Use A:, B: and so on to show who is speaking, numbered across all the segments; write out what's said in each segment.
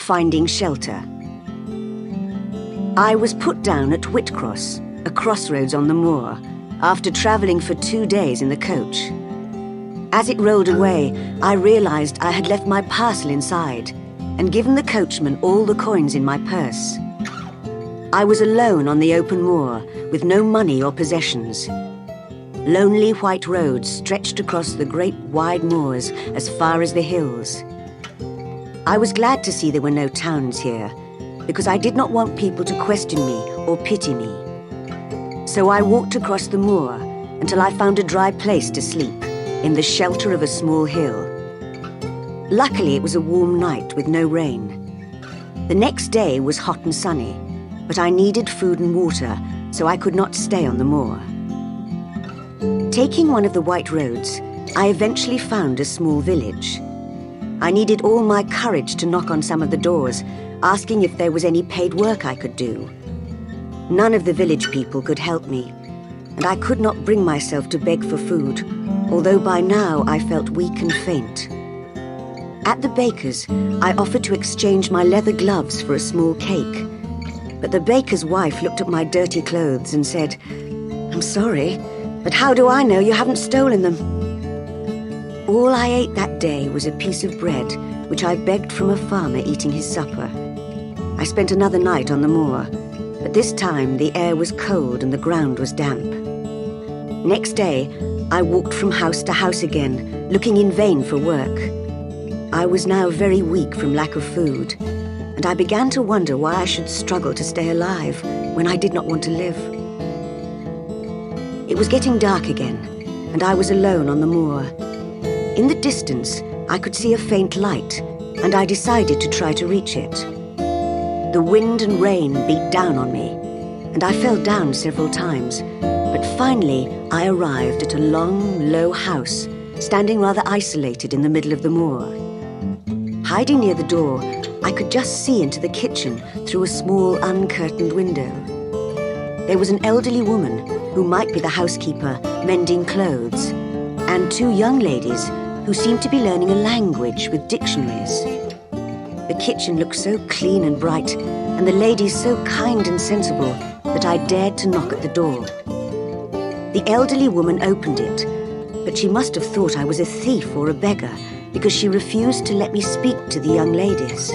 A: finding shelter. I was put down at Whitcross, a crossroads on the moor, after travelling for 2 days in the coach. As it rolled away, I realised I had left my parcel inside and given the coachman all the coins in my purse. I was alone on the open moor, with no money or possessions. Lonely white roads stretched across the great wide moors as far as the hills. I was glad to see there were no towns here, because I did not want people to question me or pity me. So I walked across the moor until I found a dry place to sleep, in the shelter of a small hill. Luckily, it was a warm night with no rain. The next day was hot and sunny, but I needed food and water, so I could not stay on the moor. Taking one of the white roads, I eventually found a small village. I needed all my courage to knock on some of the doors, asking if there was any paid work I could do. None of the village people could help me, and I could not bring myself to beg for food, although by now I felt weak and faint. At the baker's, I offered to exchange my leather gloves for a small cake, but the baker's wife looked at my dirty clothes and said, "I'm sorry, but how do I know you haven't stolen them?" All I ate that day was a piece of bread, which I begged from a farmer eating his supper. I spent another night on the moor, but this time the air was cold and the ground was damp. Next day, I walked from house to house again, looking in vain for work. I was now very weak from lack of food, and I began to wonder why I should struggle to stay alive when I did not want to live. It was getting dark again, and I was alone on the moor. In the distance, I could see a faint light, and I decided to try to reach it. The wind and rain beat down on me, and I fell down several times, but finally I arrived at a long, low house, standing rather isolated in the middle of the moor. Hiding near the door, I could just see into the kitchen through a small, uncurtained window. There was an elderly woman, who might be the housekeeper, mending clothes, and 2 young ladies who seemed to be learning a language with dictionaries. The kitchen looked so clean and bright, and the ladies so kind and sensible, that I dared to knock at the door. The elderly woman opened it, but she must have thought I was a thief or a beggar, because she refused to let me speak to the young ladies.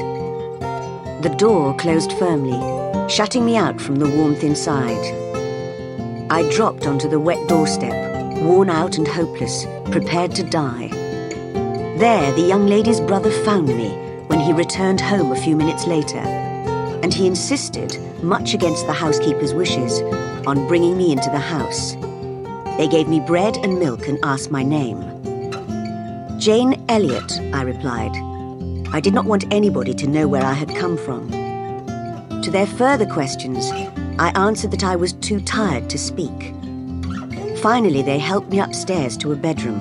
A: The door closed firmly, shutting me out from the warmth inside. I dropped onto the wet doorstep, worn out and hopeless, prepared to die. There, the young lady's brother found me when he returned home a few minutes later, and he insisted, much against the housekeeper's wishes, on bringing me into the house. They gave me bread and milk and asked my name. "Jane Elliot," I replied. I did not want anybody to know where I had come from. To their further questions, I answered that I was too tired to speak. Finally, they helped me upstairs to a bedroom,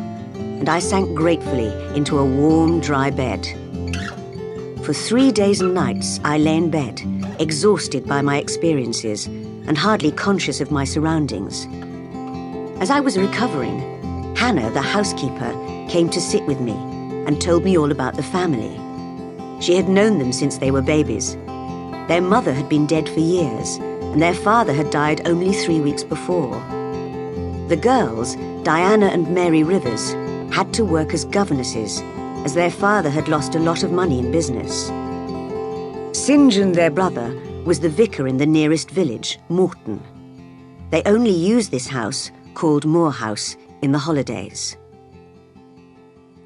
A: and I sank gratefully into a warm, dry bed. For 3 days and nights, I lay in bed, exhausted by my experiences and hardly conscious of my surroundings. As I was recovering, Hannah, the housekeeper, came to sit with me and told me all about the family. She had known them since they were babies. Their mother had been dead for years, and their father had died only 3 weeks before. The girls, Diana and Mary Rivers, had to work as governesses, as their father had lost a lot of money in business. St John, their brother, was the vicar in the nearest village, Morton. They only used this house, called Moor House, in the holidays.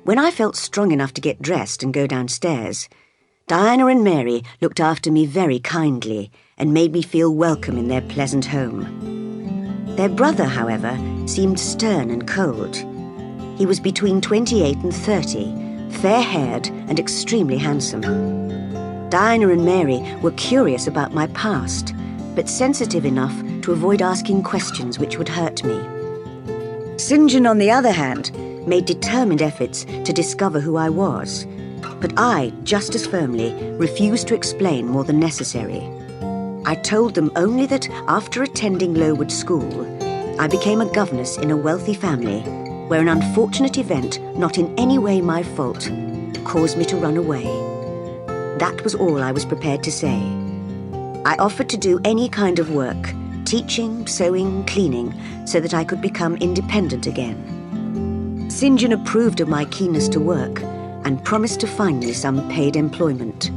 A: When I felt strong enough to get dressed and go downstairs, Diana and Mary looked after me very kindly and made me feel welcome in their pleasant home. Their brother, however, seemed stern and cold. He was between 28 and 30, fair-haired and extremely handsome. Diana and Mary were curious about my past, but sensitive enough to avoid asking questions which would hurt me. St John, on the other hand, made determined efforts to discover who I was, but I, just as firmly, refused to explain more than necessary. I told them only that after attending Lowood School, I became a governess in a wealthy family where an unfortunate event, not in any way my fault, caused me to run away. That was all I was prepared to say. I offered to do any kind of work, teaching, sewing, cleaning, so that I could become independent again. St. John approved of my keenness to work and promised to find me some paid employment.